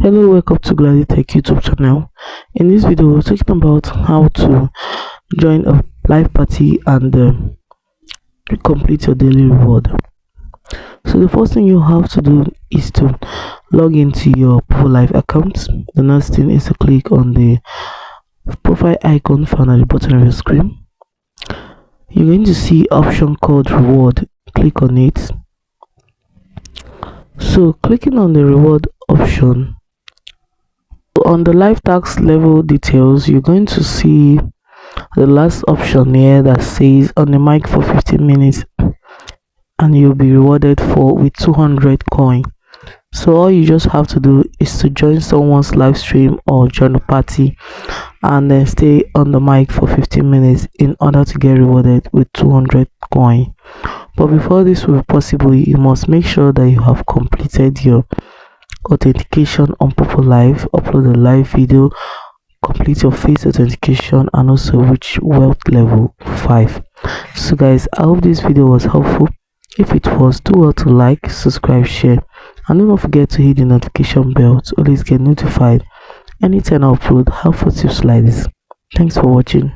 Hello, welcome to Glady Tech YouTube channel. In this video, we're talking about how to join a live party and complete your daily reward. So the first thing you have to do is to log into your Poppo Live account. The next thing is to click on the profile icon found at the bottom of your screen. You're going to see option called reward. Click on it. So clicking on the reward option, on the live task level details, you're going to see the last option here that says on the mic for 15 minutes and you'll be rewarded with 200 coin. So all you just have to do is to join someone's live stream or join a party and then stay on the mic for 15 minutes in order to get rewarded with 200 coin. But before this will be possible, you must make sure that you have completed your authentication on Poppo Live, upload a live video, complete your face authentication, and also reach wealth level 5. So guys, I hope this video was helpful. If it was, do well to like, subscribe, share, and do not forget to hit the notification bell to always get notified anytime I upload helpful tips like this. Thanks for watching.